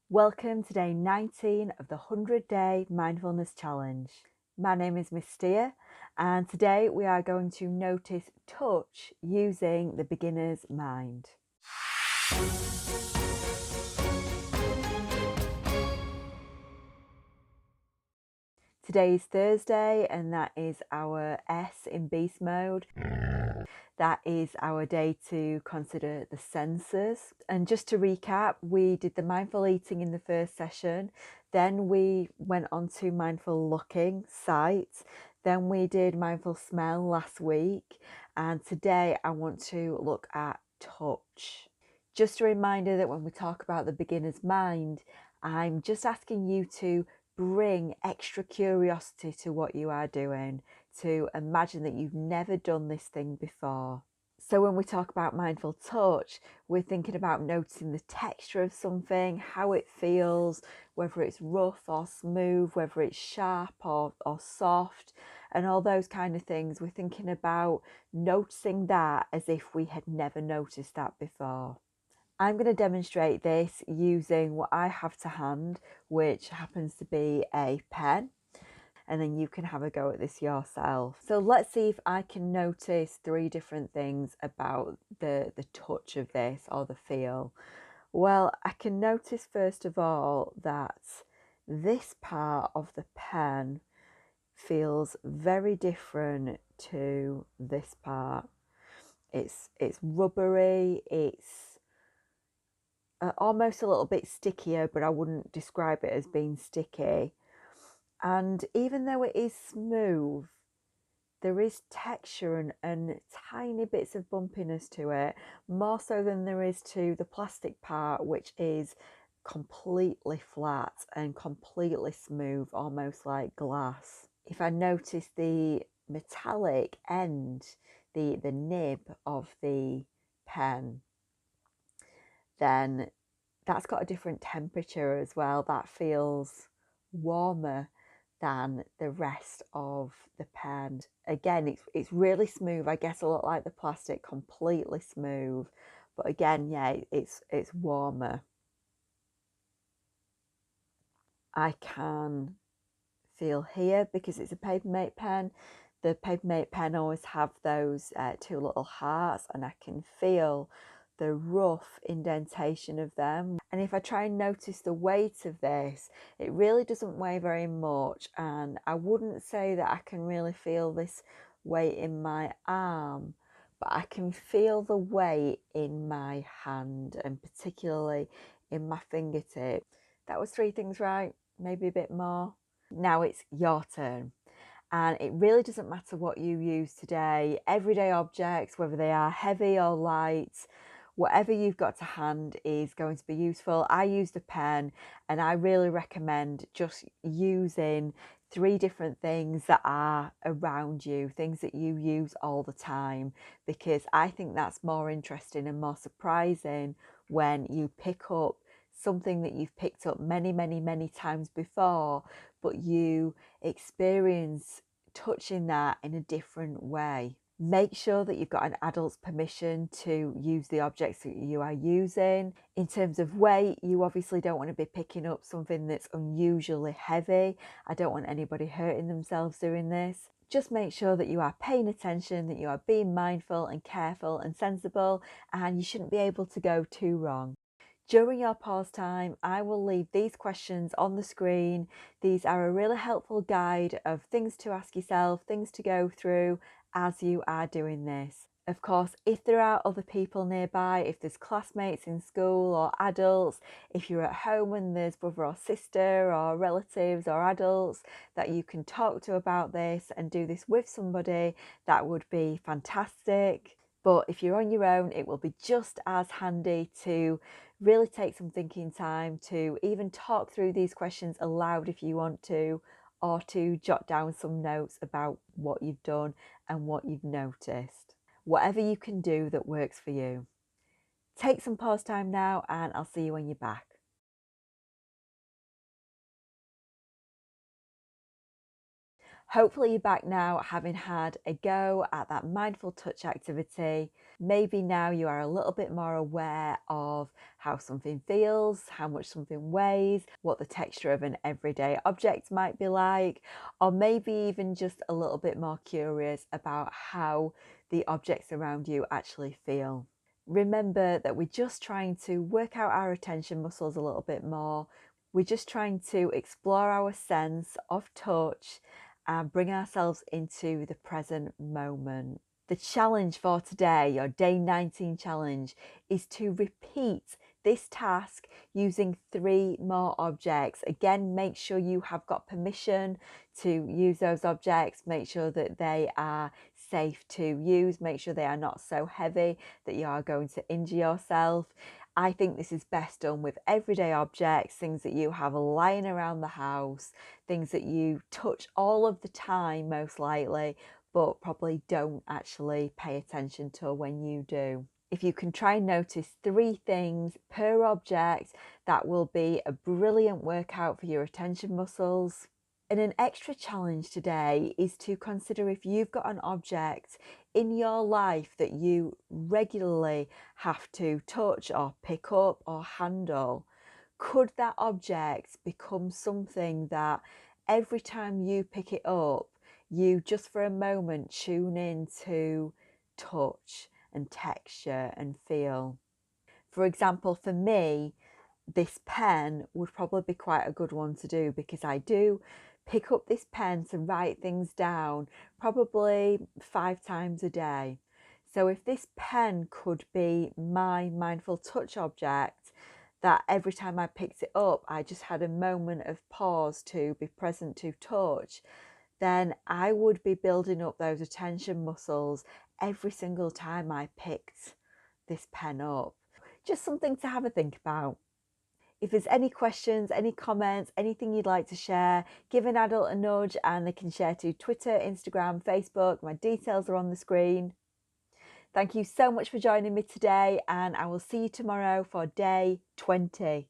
Welcome to day 19 of the 100-day mindfulness challenge. My name is Miss Steer, and today we are going to notice touch using the beginner's mind. Today is Thursday, and that is our S in beast mode. That is our day to consider the senses. And just to recap, we did the mindful eating in the first session. Then we went on to mindful looking, sight. Then we did mindful smell last week. And today I want to look at touch. Just a reminder that when we talk about the beginner's mind, I'm just asking you to bring extra curiosity to what you are doing, to imagine that you've never done this thing before. So when we talk about mindful touch, we're thinking about noticing the texture of something, how it feels, whether it's rough or smooth, whether it's sharp or soft, and all those kind of things. We're thinking about noticing that as if we had never noticed that before. I'm going to demonstrate this using what I have to hand, which happens to be a pen, and then you can have a go at this yourself. So let's see if I can notice 3 different things about the touch of this, or the feel. Well, I can notice first of all that this part of the pen feels very different to this part. It's rubbery, it's almost a little bit stickier, but I wouldn't describe it as being sticky. And even though it is smooth, there is texture and tiny bits of bumpiness to it, more so than there is to the plastic part, which is completely flat and completely smooth, almost like glass. If I notice the metallic end, the nib of the pen, then that's got a different temperature as well. That feels warmer than the rest of the pen. Again, it's really smooth. I guess a lot like the plastic, completely smooth. But again, yeah, it's warmer. I can feel here, because it's a Papermate pen. The Papermate pen always have those 2 little hearts, and I can feel the rough indentation of them. And if I try and notice the weight of this, it really doesn't weigh very much, and I wouldn't say that I can really feel this weight in my arm, but I can feel the weight in my hand, and particularly in my fingertip. That was 3 things right, maybe a bit more. Now it's your turn, and it really doesn't matter what you use today. Everyday objects, whether they are heavy or light, whatever you've got to hand is going to be useful. I used a pen, and I really recommend just using 3 different things that are around you, things that you use all the time, because I think that's more interesting and more surprising when you pick up something that you've picked up many, many, many times before, but you experience touching that in a different way. Make sure that you've got an adult's permission to use the objects that you are using. In terms of weight, you obviously don't want to be picking up something that's unusually heavy. I don't want anybody hurting themselves doing this. Just make sure that you are paying attention, that you are being mindful and careful and sensible, and you shouldn't be able to go too wrong. During your pause time, I will leave these questions on the screen. These are a really helpful guide of things to ask yourself, things to go through as you are doing this. Of course, if there are other people nearby, if there's classmates in school or adults, if you're at home and there's brother or sister or relatives or adults that you can talk to about this and do this with somebody, that would be fantastic. But if you're on your own, it will be just as handy to really take some thinking time, to even talk through these questions aloud if you want to, or to jot down some notes about what you've done and what you've noticed. Whatever you can do that works for you. Take some pause time now, and I'll see you when you're back. Hopefully you're back now, having had a go at that mindful touch activity. Maybe now you are a little bit more aware of how something feels, how much something weighs, what the texture of an everyday object might be like, or maybe even just a little bit more curious about how the objects around you actually feel. Remember that we're just trying to work out our attention muscles a little bit more. We're just trying to explore our sense of touch and bring ourselves into the present moment. The challenge for today, your day 19 challenge, is to repeat this task using 3 more objects. Again, make sure you have got permission to use those objects. Make sure that they are safe to use. Make sure they are not so heavy that you are going to injure yourself. I think this is best done with everyday objects, things that you have lying around the house, things that you touch all of the time, most likely, but probably don't actually pay attention to when you do. If you can try and notice 3 things per object, that will be a brilliant workout for your attention muscles. And an extra challenge today is to consider if you've got an object in your life that you regularly have to touch or pick up or handle. Could that object become something that every time you pick it up, you just for a moment tune in to touch and texture and feel? For example, for me, this pen would probably be quite a good one to do, because I do pick up this pen to write things down probably 5 times a day. So if this pen could be my mindful touch object, that every time I picked it up, I just had a moment of pause to be present to touch, then I would be building up those attention muscles every single time I picked this pen up. Just something to have a think about. If there's any questions, any comments, anything you'd like to share, give an adult a nudge and they can share to Twitter, Instagram, Facebook. My details are on the screen. Thank you so much for joining me today, and I will see you tomorrow for day 20.